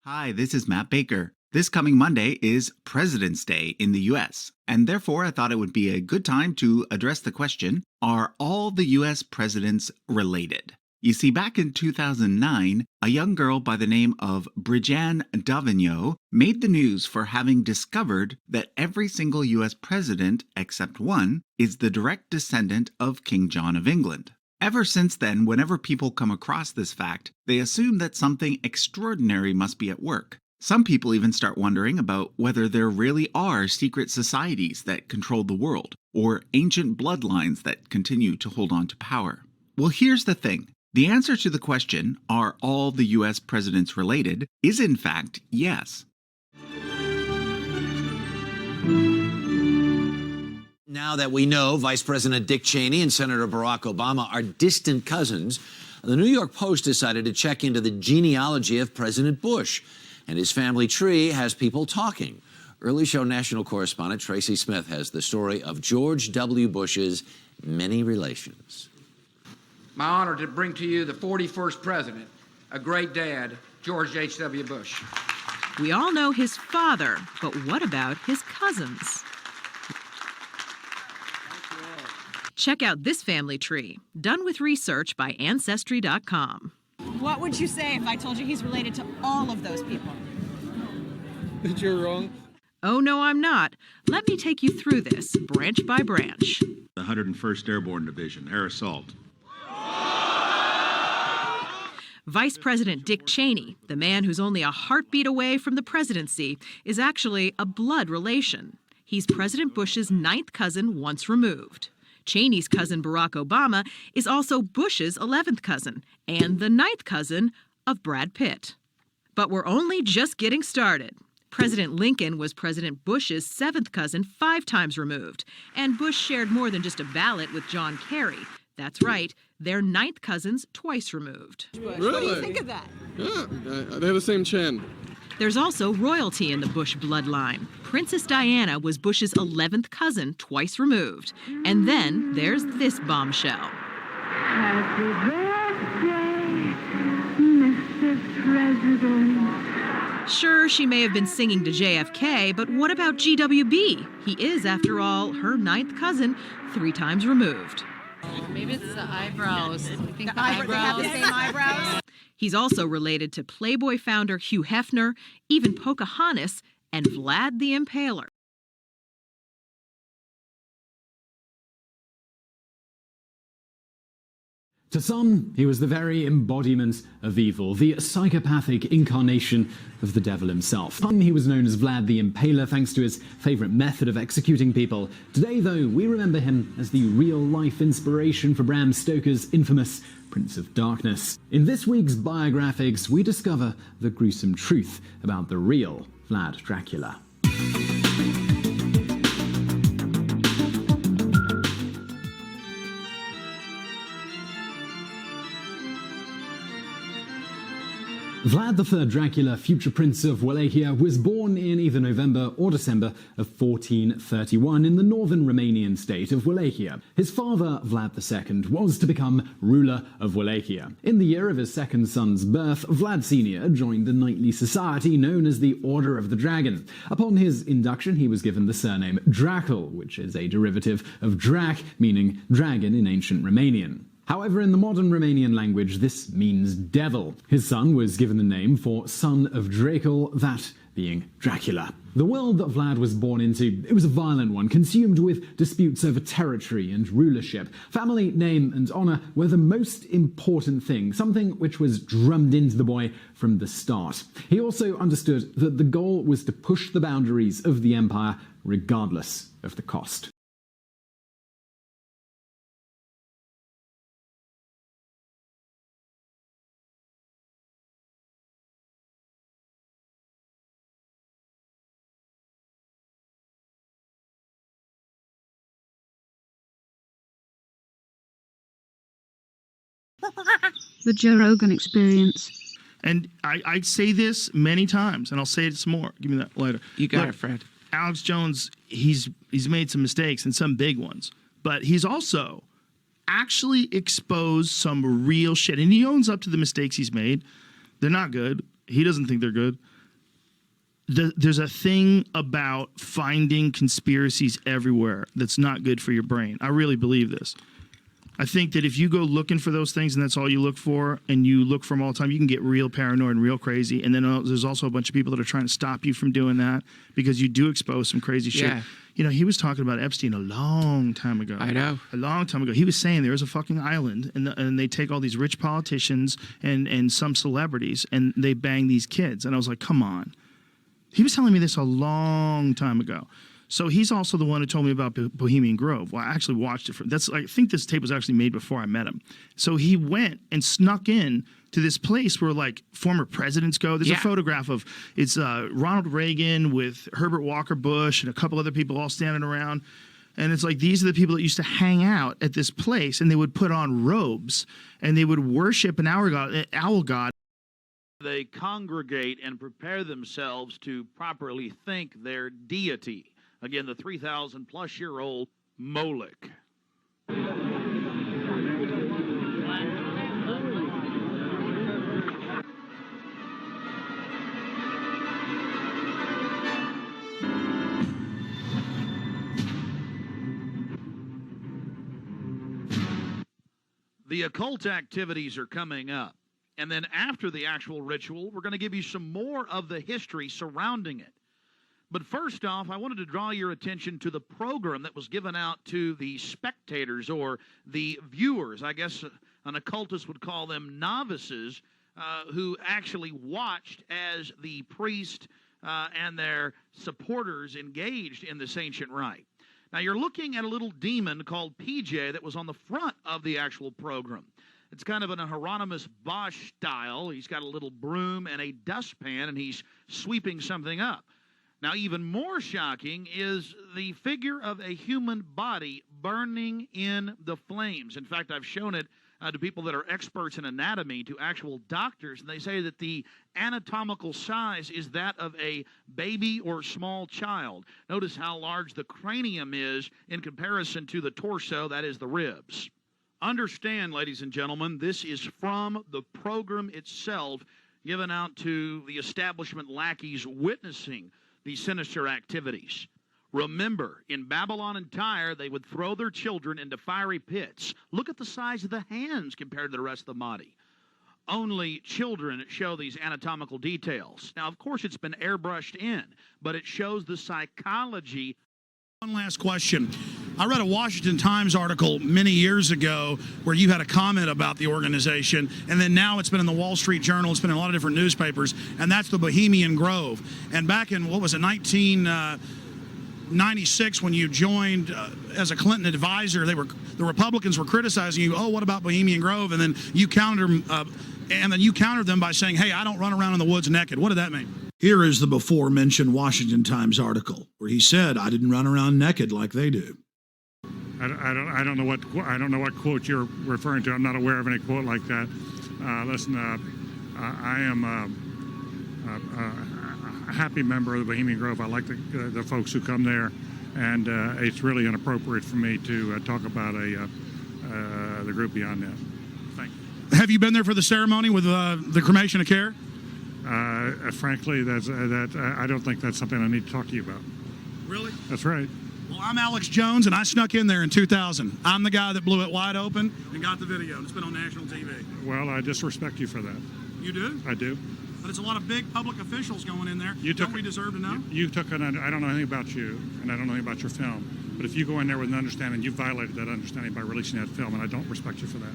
Hi, this is Matt Baker. This coming Monday is President's Day in the US, and therefore I thought it would be a good time to address the question, are all the US presidents related? You see, back in 2009, a young girl by the name of Bridget Davignon made the news for having discovered that every single US president, except one, is the direct descendant of King John of England. Ever since then, whenever people come across this fact, they assume that something extraordinary must be at work. Some people even start wondering about whether there really are secret societies that control the world, or ancient bloodlines that continue to hold on to power. Well, here's the thing. The answer to the question, are all the US presidents related, is in fact yes. Now that we know Vice President Dick Cheney and Senator Barack Obama are distant cousins, the New York Post decided to check into the genealogy of President Bush, and his family tree has people talking. Early Show national correspondent Tracy Smith has the story of George W. Bush's many relations. My honor to bring to you the 41st president, a great dad, George H.W. Bush. We all know his father, but what about his cousins? Check out this family tree, done with research by Ancestry.com. What would you say if I told you he's related to all of those people? That you're wrong. Oh, no, I'm not. Let me take you through this, branch by branch. The 101st Airborne Division, Air Assault. Vice President Dick Cheney, the man who's only a heartbeat away from the presidency, is actually a blood relation. He's President Bush's 9th cousin once removed. Cheney's cousin Barack Obama is also Bush's 11th cousin and the 9th cousin of Brad Pitt. But we're only just getting started. President Lincoln was President Bush's 7th cousin 5 times removed, and Bush shared more than just a ballot with John Kerry. That's right, they're 9th cousins twice removed. Really? What do you think of that? Yeah, they have the same chin. There's also royalty in the Bush bloodline. Princess Diana was Bush's 11th cousin twice removed. And then there's this bombshell. Happy birthday, Mr. President. Sure, she may have been singing to JFK, but what about GWB? He is, after all, her 9th cousin 3 times removed. Maybe it's the eyebrows. I think They have the same eyebrows? He's also related to Playboy founder Hugh Hefner, even Pocahontas, and Vlad the Impaler. To some, he was the very embodiment of evil, the psychopathic incarnation of the devil himself. He was known as Vlad the Impaler thanks to his favorite method of executing people. Today, though, we remember him as the real-life inspiration for Bram Stoker's infamous Prince of Darkness. In this week's Biographics, we discover the gruesome truth about the real Vlad Dracula. Vlad III Dracula, future Prince of Wallachia, was born in either November or December of 1431 in the northern Romanian state of Wallachia. His father, Vlad II, was to become ruler of Wallachia. In the year of his second son's birth, Vlad Sr. joined a knightly society known as the Order of the Dragon. Upon his induction, he was given the surname Dracul, which is a derivative of Drac, meaning dragon in ancient Romanian. However, in the modern Romanian language, this means devil. His son was given the name for son of Dracul, that being Dracula. The world that Vlad was born into, it was a violent one, consumed with disputes over territory and rulership. Family, name, and honor were the most important thing, something which was drummed into the boy from the start. He also understood that the goal was to push the boundaries of the empire, regardless of the cost. The Joe Rogan Experience. And I say this many times, and I'll say it some more. Give me that lighter. You got it, Fred. Alex Jones, he's made some mistakes, and some big ones. But he's also actually exposed some real shit. And he owns up to the mistakes he's made. They're not good. He doesn't think they're good. there's a thing about finding conspiracies everywhere that's not good for your brain. I really believe this. I think that if you go looking for those things and that's all you look for, and you look for them all the time, you can get real paranoid and real crazy. And then there's also a bunch of people that are trying to stop you from doing that because you do expose some crazy shit. Yeah. You know, he was talking about Epstein a long time ago. I know. A long time ago. He was saying there is a fucking island, and they take all these rich politicians and some celebrities, and they bang these kids. And I was like, come on. He was telling me this a long time ago. So he's also the one who told me about Bohemian Grove. Well, I actually watched it. I think this tape was actually made before I met him. So he went and snuck in to this place where like former presidents go. There's a photograph of it's Ronald Reagan with Herbert Walker Bush and a couple other people all standing around. And it's like these are the people that used to hang out at this place, and they would put on robes and they would worship an owl god. They congregate and prepare themselves to properly thank their deity. Again, the 3,000-plus-year-old Moloch. The occult activities are coming up. And then after the actual ritual, we're going to give you some more of the history surrounding it. But first off, I wanted to draw your attention to the program that was given out to the spectators or the viewers. I guess an occultist would call them novices who actually watched as the priest and their supporters engaged in this ancient rite. Now, you're looking at a little demon called PJ that was on the front of the actual program. It's kind of an Hieronymus Bosch style. He's got a little broom and a dustpan, and he's sweeping something up. Now, even more shocking is the figure of a human body burning in the flames. In fact, I've shown it to people that are experts in anatomy, to actual doctors, and they say that the anatomical size is that of a baby or small child. Notice how large the cranium is in comparison to the torso, that is the ribs. Understand, ladies and gentlemen, this is from the program itself given out to the establishment lackeys witnessing these sinister activities. Remember, in Babylon and Tyre, they would throw their children into fiery pits. Look at the size of the hands compared to the rest of the body. Only children show these anatomical details. Now, of course, it's been airbrushed in, but it shows the psychology. One last question. I read a Washington Times article many years ago where you had a comment about the organization, and then now it's been in the Wall Street Journal, it's been in a lot of different newspapers, and that's the Bohemian Grove. And back in, 1996, when you joined as a Clinton advisor, the Republicans were criticizing you, oh, what about Bohemian Grove? And then you countered them by saying, hey, I don't run around in the woods naked. What did that mean? Here is the before-mentioned Washington Times article where he said, I didn't run around naked like they do. I don't know what quote you're referring to. I'm not aware of any quote like that. Listen, I am a happy member of the Bohemian Grove. I like the folks who come there, and it's really inappropriate for me to talk about the group beyond that. Thank you. Have you been there for the ceremony with the cremation of care? Frankly, I don't think that's something I need to talk to you about. Really? That's right. Well, I'm Alex Jones, and I snuck in there in 2000. I'm the guy that blew it wide open and got the video. It's been on national TV. Well, I disrespect you for that. You do? I do. But it's a lot of big public officials going in there. Don't we deserve to know? I don't know anything about you, and I don't know anything about your film. But if you go in there with an understanding, you violated that understanding by releasing that film, and I don't respect you for that.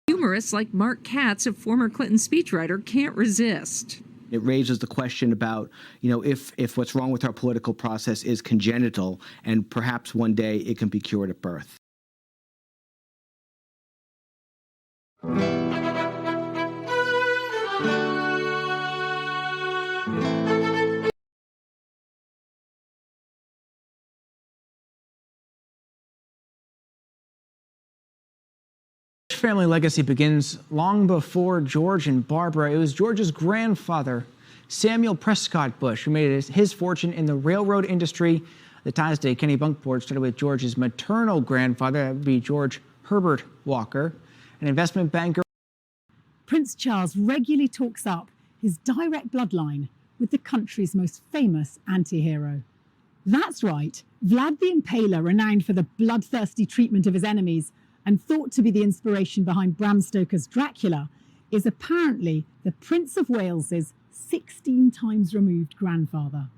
Humorists like Mark Katz, a former Clinton speechwriter, can't resist. It raises the question about, if what's wrong with our political process is congenital, and perhaps one day it can be cured at birth. Family legacy begins long before George and Barbara. It was George's grandfather Samuel Prescott Bush, who made his fortune in the railroad industry. The ties to Kenny Bunkport started with George's maternal grandfather, that would be George Herbert Walker, an investment banker. Prince Charles regularly talks up his direct bloodline with the country's most famous anti-hero. That's right, Vlad the Impaler, renowned for the bloodthirsty treatment of his enemies and thought to be the inspiration behind Bram Stoker's Dracula, is apparently the Prince of Wales's 16 times removed grandfather.